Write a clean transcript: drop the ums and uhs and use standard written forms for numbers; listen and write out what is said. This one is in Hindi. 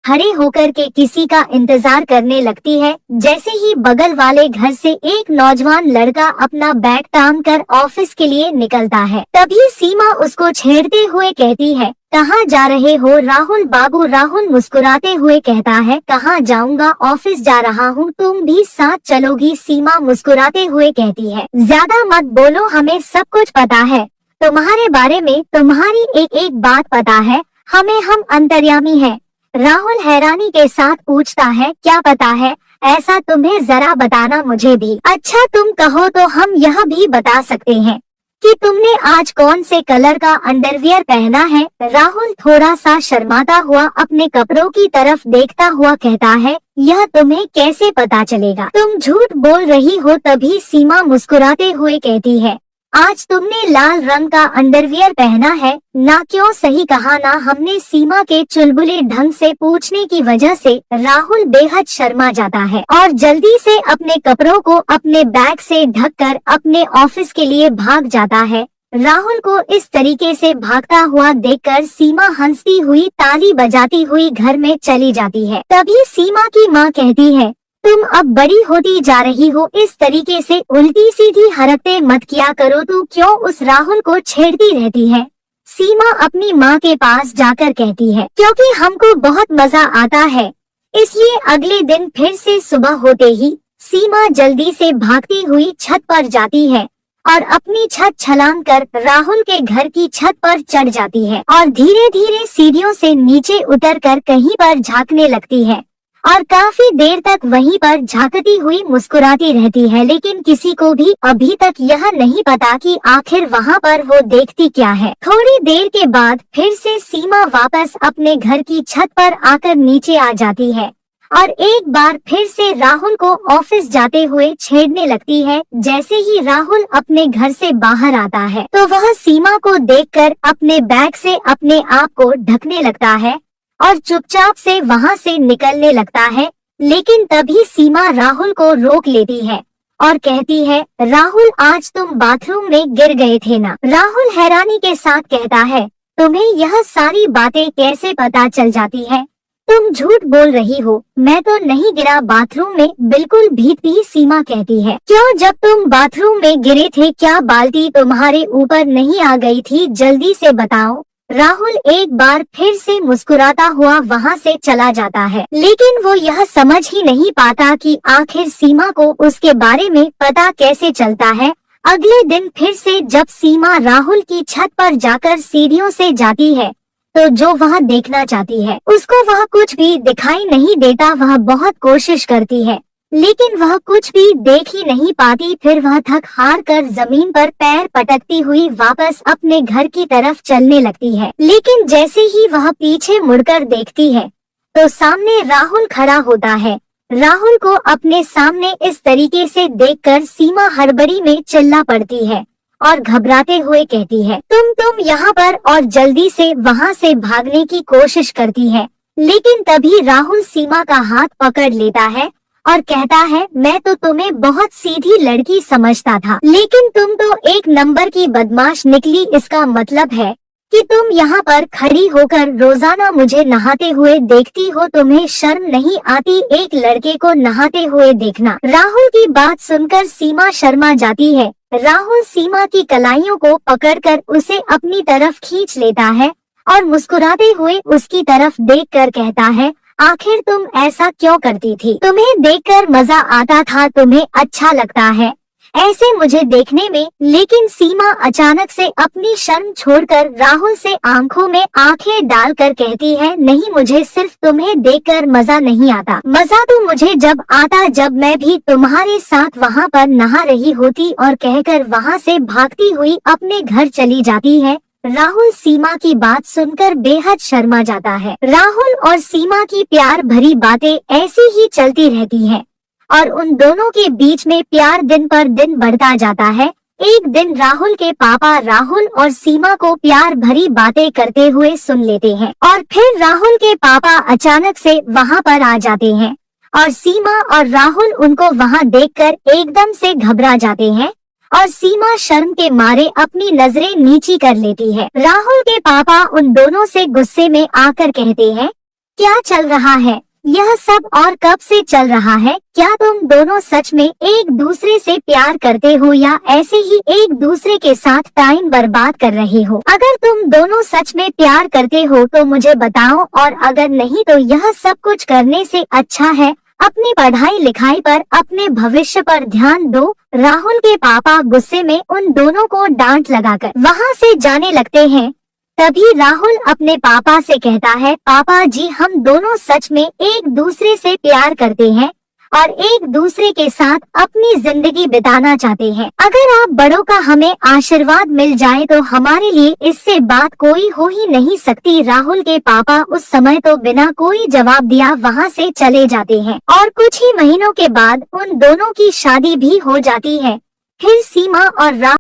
खड़े होकर के किसी का इंतजार करने लगती है। जैसे ही बगल वाले घर से एक नौजवान लड़का अपना बैग टांग कर ऑफिस के लिए निकलता है, तभी सीमा उसको छेड़ते हुए कहती है, कहाँ जा रहे हो राहुल बाबू। राहुल मुस्कुराते हुए कहता है, कहाँ जाऊंगा, ऑफिस जा रहा हूँ, तुम भी साथ चलोगी। सीमा मुस्कुराते हुए कहती है, ज्यादा मत बोलो, हमें सब कुछ पता है तुम्हारे बारे में, तुम्हारी एक एक बात पता है हमें, हम अंतर्यामी हैं। राहुल हैरानी के साथ पूछता है, क्या पता है ऐसा, तुम्हें जरा बताना मुझे भी। अच्छा तुम कहो तो हम यह भी बता सकते हैं कि तुमने आज कौन से कलर का अंडरवियर पहना है। राहुल थोड़ा सा शर्माता हुआ अपने कपड़ों की तरफ देखता हुआ कहता है, यह तुम्हें कैसे पता चलेगा, तुम झूठ बोल रही हो। तभी सीमा मुस्कुराते हुए कहती है, आज तुमने लाल रंग का अंडरवियर पहना है ना। क्यों, सही कहा ना। हमने सीमा के चुलबुले ढंग से पूछने की वजह से राहुल बेहद शर्मा जाता है और जल्दी से अपने कपड़ों को अपने बैग से ढककर अपने ऑफिस के लिए भाग जाता है। राहुल को इस तरीके से भागता हुआ देखकर सीमा हंसती हुई ताली बजाती हुई घर में चली जाती है। तभी सीमा की माँ कहती है, तुम अब बड़ी होती जा रही हो, इस तरीके से उल्टी सीधी हरकतें मत किया करो। तू क्यों उस राहुल को छेड़ती रहती है। सीमा अपनी माँ के पास जाकर कहती है, क्योंकि हमको बहुत मजा आता है, इसलिए। अगले दिन फिर से सुबह होते ही सीमा जल्दी से भागती हुई छत पर जाती है और अपनी छत छलांग कर राहुल के घर की छत पर चढ़ जाती है और धीरे धीरे सीढ़ियों से नीचे उतरकर कहीं पर झांकने लगती है और काफी देर तक वहीं पर झांकती हुई मुस्कुराती रहती है। लेकिन किसी को भी अभी तक यह नहीं पता कि आखिर वहाँ पर वो देखती क्या है। थोड़ी देर के बाद फिर से सीमा वापस अपने घर की छत पर आकर नीचे आ जाती है और एक बार फिर से राहुल को ऑफिस जाते हुए छेड़ने लगती है। जैसे ही राहुल अपने घर से बाहर आता है तो वह सीमा को देखकर अपने बैग से अपने आप को ढकने लगता है और चुपचाप से वहाँ से निकलने लगता है। लेकिन तभी सीमा राहुल को रोक लेती है और कहती है, राहुल आज तुम बाथरूम में गिर गए थे ना। राहुल हैरानी के साथ कहता है, तुम्हें यह सारी बातें कैसे पता चल जाती है, तुम झूठ बोल रही हो, मैं तो नहीं गिरा बाथरूम में, बिल्कुल भी। सीमा कहती है, क्यों, जब तुम बाथरूम में गिरे थे क्या बाल्टी तुम्हारे ऊपर नहीं आ गई थी, जल्दी से बताओ। राहुल एक बार फिर से मुस्कुराता हुआ वहाँ से चला जाता है, लेकिन वो यह समझ ही नहीं पाता कि आखिर सीमा को उसके बारे में पता कैसे चलता है। अगले दिन फिर से जब सीमा राहुल की छत पर जाकर सीढ़ियों से जाती है तो जो वह देखना चाहती है उसको वह कुछ भी दिखाई नहीं देता। वह बहुत कोशिश करती है लेकिन वह कुछ भी देख ही नहीं पाती। फिर वह थक हार कर जमीन पर पैर पटकती हुई वापस अपने घर की तरफ चलने लगती है। लेकिन जैसे ही वह पीछे मुड़कर देखती है तो सामने राहुल खड़ा होता है। राहुल को अपने सामने इस तरीके से देखकर सीमा हड़बड़ी में चिल्ला पड़ती है और घबराते हुए कहती है, तुम यहाँ पर, और जल्दी से वहाँ से भागने की कोशिश करती है। लेकिन तभी राहुल सीमा का हाथ पकड़ लेता है और कहता है, मैं तो तुम्हें बहुत सीधी लड़की समझता था, लेकिन तुम तो एक नंबर की बदमाश निकली। इसका मतलब है कि तुम यहाँ पर खड़ी होकर रोजाना मुझे नहाते हुए देखती हो, तुम्हें शर्म नहीं आती एक लड़के को नहाते हुए देखना। राहुल की बात सुनकर सीमा शर्मा जाती है। राहुल सीमा की कलाइयों को पकड़कर उसे अपनी तरफ खींच लेता है और मुस्कुराते हुए उसकी तरफ देखकर कहता है, आखिर तुम ऐसा क्यों करती थी, तुम्हें देखकर मजा आता था, तुम्हें अच्छा लगता है ऐसे मुझे देखने में। लेकिन सीमा अचानक से अपनी शर्म छोड़कर राहुल से आंखों में आंखें डालकर कहती है, नहीं, मुझे सिर्फ तुम्हें देखकर मजा नहीं आता, मजा तो मुझे जब आता जब मैं भी तुम्हारे साथ वहाँ पर नहा रही होती। और कहकर वहाँ से भागती हुई अपने घर चली जाती है। राहुल सीमा की बात सुनकर बेहद शर्मा जाता है। राहुल और सीमा की प्यार भरी बातें ऐसी ही चलती रहती हैं और उन दोनों के बीच में प्यार दिन पर दिन बढ़ता जाता है। एक दिन राहुल के पापा राहुल और सीमा को प्यार भरी बातें करते हुए सुन लेते हैं और फिर राहुल के पापा अचानक से वहाँ पर आ जाते हैं और सीमा और राहुल उनको वहाँ देखकर एकदम से घबरा जाते हैं और सीमा शर्म के मारे अपनी नजरें नीची कर लेती है। राहुल के पापा उन दोनों से गुस्से में आकर कहते हैं, क्या चल रहा है? यह सब और कब से चल रहा है? क्या तुम दोनों सच में एक दूसरे से प्यार करते हो या ऐसे ही एक दूसरे के साथ टाइम बर्बाद कर रहे हो? अगर तुम दोनों सच में प्यार करते हो तो मुझे बताओ, और अगर नहीं तो यह सब कुछ करने से अच्छा है अपनी पढ़ाई लिखाई पर, अपने भविष्य पर ध्यान दो। राहुल के पापा गुस्से में उन दोनों को डांट लगाकर वहाँ से जाने लगते हैं। तभी राहुल अपने पापा से कहता है, पापा जी, हम दोनों सच में एक दूसरे से प्यार करते हैं और एक दूसरे के साथ अपनी जिंदगी बिताना चाहते हैं। अगर आप बड़ों का हमें आशीर्वाद मिल जाए तो हमारे लिए इससे बात कोई हो ही नहीं सकती। राहुल के पापा उस समय तो बिना कोई जवाब दिया वहाँ से चले जाते हैं और कुछ ही महीनों के बाद उन दोनों की शादी भी हो जाती है। फिर सीमा और